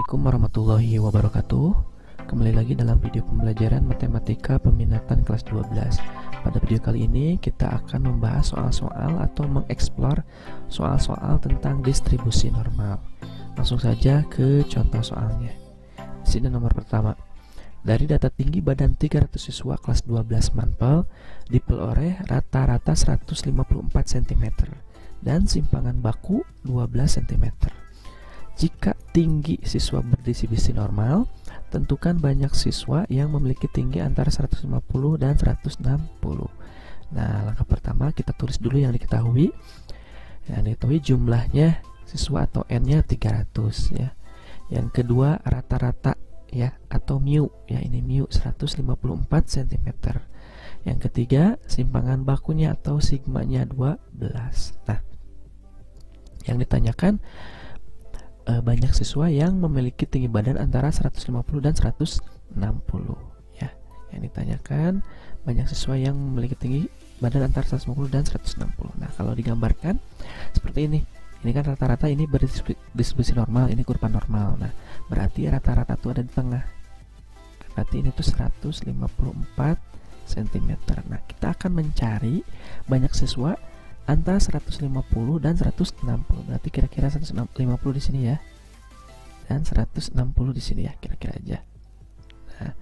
Assalamualaikum warahmatullahi wabarakatuh. Kembali lagi dalam video pembelajaran matematika peminatan kelas 12. Pada video kali ini kita akan membahas soal-soal atau mengeksplor soal-soal tentang distribusi normal. Langsung saja ke contoh soalnya. Di sini nomor pertama. Dari data tinggi badan 300 siswa kelas 12 Manpel diperoleh rata-rata 154 cm dan simpangan baku 12 cm. Jika tinggi siswa berdistribusi normal, tentukan banyak siswa yang memiliki tinggi antara 150 dan 160. Nah, langkah pertama kita tulis dulu yang diketahui. Yang diketahui jumlahnya siswa atau N-nya 300 ya. Yang kedua rata-rata ya atau mu ya, ini mu 154 cm. Yang ketiga simpangan bakunya atau sigmanya 12. Nah, yang ditanyakan banyak siswa yang memiliki tinggi badan antara 150 dan 160 ya. Yang ditanyakan banyak siswa yang memiliki tinggi badan antara 150 dan 160. Nah, kalau digambarkan seperti ini. Ini kan rata-rata, ini berdistribusi normal, ini kurva normal. Nah, berarti rata-rata itu ada di tengah. Berarti ini tuh 154 cm. Nah, kita akan mencari banyak siswa antara 150 dan 160. Berarti kira-kira 150 di sini ya. Dan 160 di sini ya, kira-kira aja. Nah,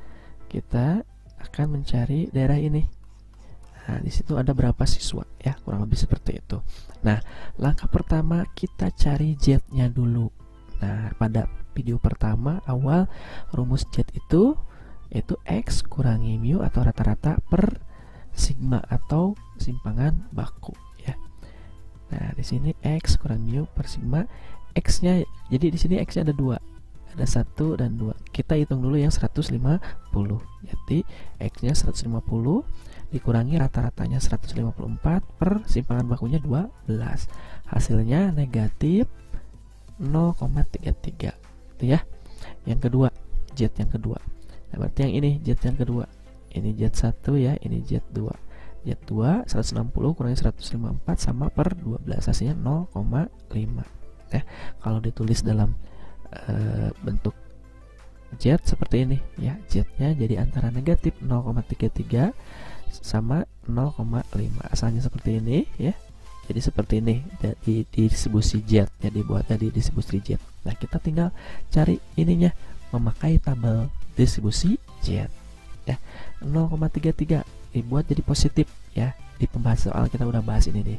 kita akan mencari daerah ini. Nah, di situ ada berapa siswa ya, kurang lebih seperti itu. Nah, langkah pertama kita cari Z-nya dulu. Nah, pada video pertama awal rumus Z itu X kurangi mu atau rata-rata per sigma atau simpangan baku. Nah, di sini X kurang mu per sigma. X-nya, jadi di sini X-nya ada 2. Ada 1 dan 2. Kita hitung dulu yang 150. Jadi X-nya 150 dikurangi rata-ratanya 154 per simpangan bakunya 12. Hasilnya negatif 0,33. Itu ya. Yang kedua, Z yang kedua. Nah, berarti yang ini Z yang kedua. Ini Z1 ya, ini Z2. Z2 160 kurangi 154 sama per 12, hasilnya 0,5 ya. Kalau ditulis dalam bentuk Z seperti ini ya, Z-nya jadi antara negatif 0,33 sama 0,5, asalnya seperti ini ya. Jadi seperti ini di distribusi Z ya, dibuatnya di distribusi Z. Nah, kita tinggal cari ininya memakai tabel distribusi Z ya. 0,33 dibuat jadi positif ya. Di pembahasan soal kita udah bahas ini nih.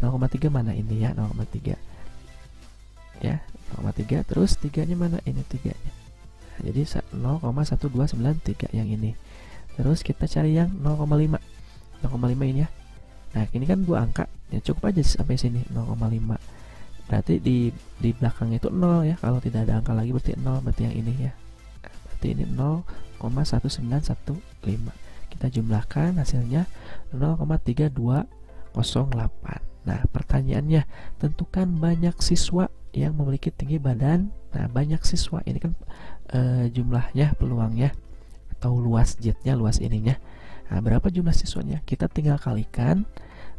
0,3 mana ini ya, 0,3 ya, 0,3. Terus 3 nya mana, ini 3 nya. Nah, jadi 0,1293 yang ini. Terus kita cari yang 0,5 ini ya. Nah, ini kan 2 angka ya, cukup aja sampai sini 0,5. Berarti di belakang itu 0 ya. Kalau tidak ada angka lagi berarti 0, berarti yang ini ya. Nah, berarti ini 0,1915. Kita jumlahkan hasilnya 0,3208. Nah, pertanyaannya, tentukan banyak siswa yang memiliki tinggi badan. Nah, banyak siswa ini kan jumlahnya, peluangnya atau luas Z-nya, luas ininya. Nah, berapa jumlah siswanya? Kita tinggal kalikan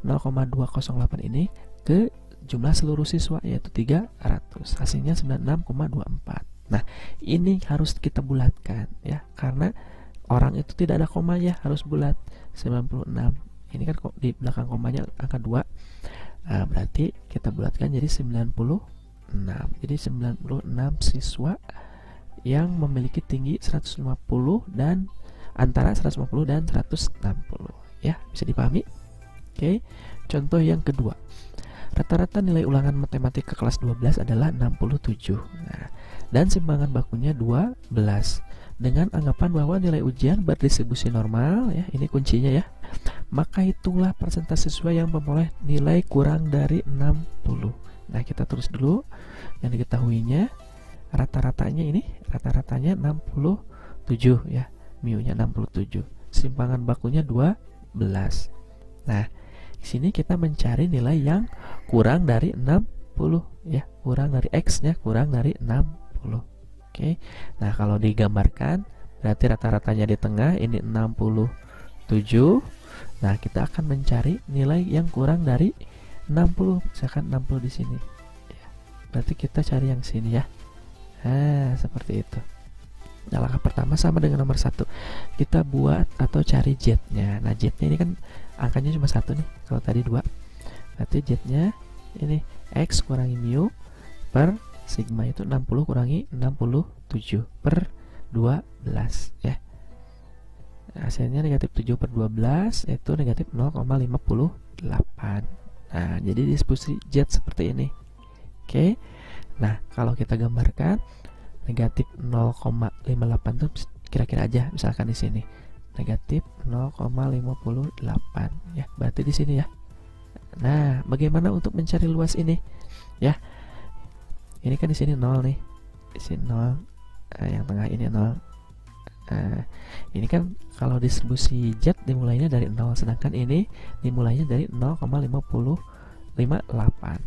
0,208 ini ke jumlah seluruh siswa, yaitu 300. Hasilnya 96,24. Nah, ini harus kita bulatkan ya, karena orang itu tidak ada komanya, harus bulat. 96. Ini kan di belakang komanya angka 2. Nah, berarti kita bulatkan jadi 96. Jadi 96 siswa yang memiliki tinggi 150 dan antara 150 dan 160 ya, bisa dipahami? Oke. Contoh yang kedua. Rata-rata nilai ulangan matematika kelas 12 adalah 67. Nah, dan simpangan bakunya 12. Dengan anggapan bahwa nilai ujian berdistribusi normal ya, ini kuncinya ya. Maka hitunglah persentase siswa yang memperoleh nilai kurang dari 60. Nah, kita tulis dulu yang diketahuinya. Rata-ratanya 67 ya. Mu-nya 67. Simpangan bakunya 12. Nah, di sini kita mencari nilai yang kurang dari 60 ya. Kurang dari X-nya kurang dari 60. Oke. Nah, kalau digambarkan berarti rata-ratanya di tengah, ini 67. Nah, kita akan mencari nilai yang kurang dari 60. Misalkan 60 di sini. Ya. Berarti kita cari yang sini ya. Nah, seperti itu. Nah, langkah pertama sama dengan nomor 1. Kita buat atau cari Z-nya. Nah, Z-nya ini kan angkanya cuma 1 nih. Kalau tadi 2. Berarti Z-nya ini X kurangi mu per sigma itu 60 kurangi 67 per 12 ya. Hasilnya negatif 7 per 12 itu negatif 0,58. Nah, jadi distribusi Z seperti ini. Oke. Nah, kalau kita gambarkan negatif 0,58 itu kira-kira aja, misalkan di sini negatif 0,58 ya, berarti di sini ya. Nah, bagaimana untuk mencari luas ini ya? Ini kan di sini 0 nih, di sini 0, yang tengah ini 0. Ini kan kalau distribusi Z dimulainya dari 0, sedangkan ini dimulainya dari 0,58.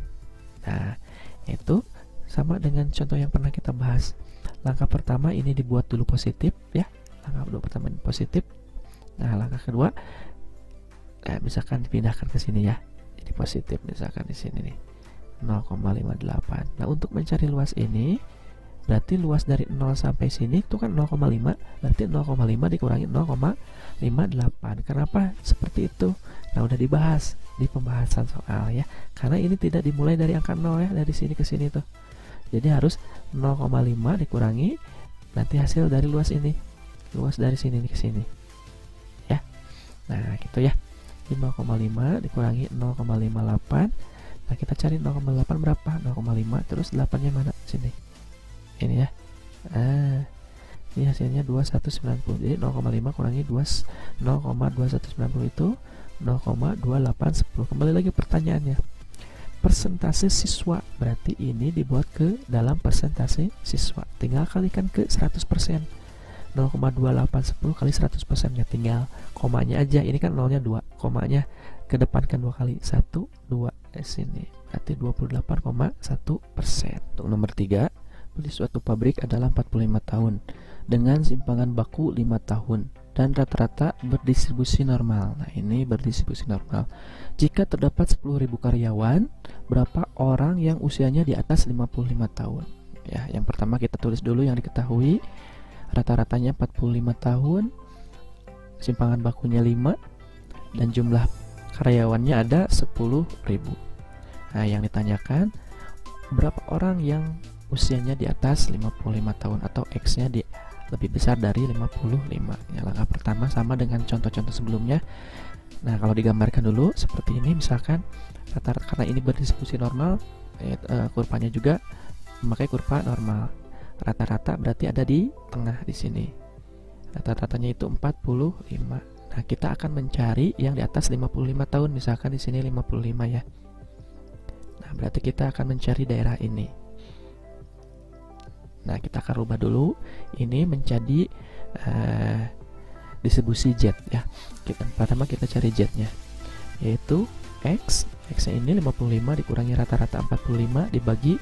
Nah, itu sama dengan contoh yang pernah kita bahas. Langkah pertama ini dibuat dulu positif ya. Langkah pertama ini positif. Nah, langkah kedua misalkan dipindahkan ke sini ya. Jadi positif misalkan di sini nih 0,58. Nah, untuk mencari luas ini berarti luas dari 0 sampai sini itu kan 0,5, berarti 0,5 dikurangi 0,58. Kenapa seperti itu? Nah, udah dibahas di pembahasan soal ya. Karena ini tidak dimulai dari angka 0 ya, dari sini ke sini tuh. Jadi harus 0,5 dikurangi nanti hasil dari luas ini. Luas dari sini ke sini. Ya. Nah, gitu ya. 5,5 dikurangi 0,58. Nah, kita cari 0,8 berapa? 0,5 terus 8-nya mana? Sini. Ini ya. Ini hasilnya 2190. Jadi 0,5 kurangi 0,2190 itu 0,2810. Kembali lagi pertanyaannya. Persentase siswa, berarti ini dibuat ke dalam persentase siswa. Tinggal kalikan ke 100%. 0,2810 kali 100% ya, tinggal komanya aja. Ini kan nolnya 2, komanya kedepankan 2 kali. 1, 2 sini. Berarti 28,1%. Untuk nomor 3, beli suatu pabrik adalah 45 tahun dengan simpangan baku 5 tahun dan rata-rata berdistribusi normal. Nah, ini berdistribusi normal. Jika terdapat 10.000 karyawan, berapa orang yang usianya di atas 55 tahun? Ya, yang pertama kita tulis dulu yang diketahui. Rata-ratanya 45 tahun, simpangan bakunya 5, dan jumlah karyawannya ada 10.000. Nah, yang ditanyakan berapa orang yang usianya di atas 55 tahun atau X-nya lebih besar dari 55. Ya, langkah pertama sama dengan contoh-contoh sebelumnya. Nah, kalau digambarkan dulu seperti ini, misalkan karena ini berdistribusi normal, kurvanya juga memakai kurva normal. Rata-rata berarti ada di tengah di sini. Rata-ratanya itu 45. Nah, kita akan mencari yang di atas 55 tahun, misalkan di sini 55 ya. Nah, berarti kita akan mencari daerah ini. Nah, kita akan rubah dulu ini menjadi distribusi Z ya. Pertama kita cari Z-nya, yaitu X. X-nya ini 55 dikurangi rata-rata 45 dibagi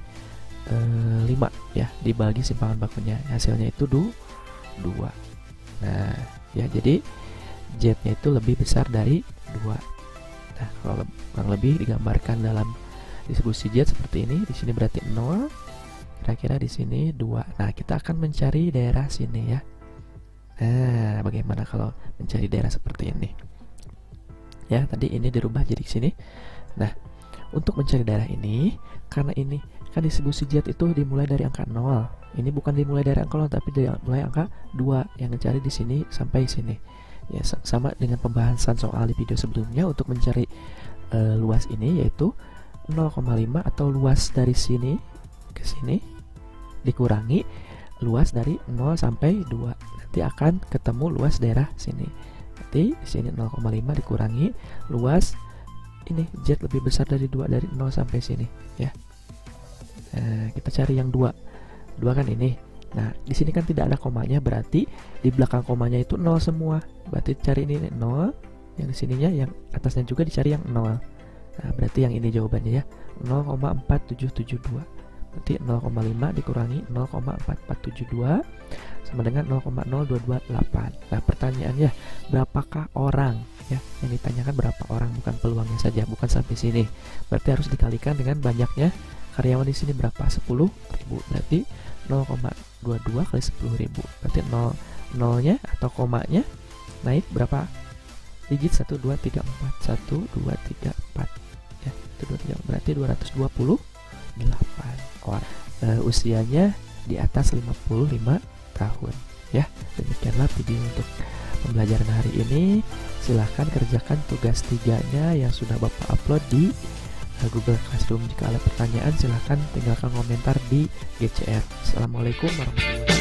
5 ya, dibagi simpangan bakunya. Hasilnya itu 2. Nah, ya, jadi Z-nya itu lebih besar dari 2. Nah, kalau kurang lebih digambarkan dalam distribusi Z seperti ini. Di sini berarti 0. Kira-kira di sini 2. Nah, kita akan mencari daerah sini ya. Nah, bagaimana kalau mencari daerah seperti ini? Ya, tadi ini dirubah jadi sini. Nah, untuk mencari daerah ini, karena ini kan distribusi Z itu dimulai dari angka 0. Ini bukan dimulai dari angka 0, tapi dimulai angka 2 yang mencari di sini sampai sini. Ya, sama dengan pembahasan soal di video sebelumnya. Untuk mencari luas ini yaitu 0,5 atau luas dari sini ke sini dikurangi luas dari 0 sampai 2. Nanti akan ketemu luas daerah sini. Nanti di sini 0,5 dikurangi luas ini Z lebih besar dari 2, dari 0 sampai sini ya. Kita cari yang 2 kan ini. Nah, di sini kan tidak ada komanya, berarti di belakang komanya itu 0 semua. Berarti cari ini 0, yang di sininya, yang atasnya juga dicari yang 0. Nah, berarti yang ini jawabannya ya, 0,4772. Berarti 0,5 dikurangi 0,4472 sama dengan 0,0228. Nah, pertanyaannya berapakah orang ya? Yang ditanyakan berapa orang, bukan peluangnya saja, bukan sampai sini. Berarti harus dikalikan dengan banyaknya karyawan di sini berapa? 10.000. Berarti 0,22 kali 10.000. Berarti 0-nya atau komanya naik berapa digit? 1, 2, 3, 4. 1, 2, 3, 4. Ya, 1, 2, 3, berarti 228. Usianya di atas 55 tahun. Ya, demikianlah video untuk pembelajaran hari ini. Silahkan kerjakan tugas 3-nya yang sudah Bapak upload di Google Classroom. Jika ada pertanyaan silahkan tinggalkan komentar di GCR. Assalamualaikum warahmatullahi wabarakatuh.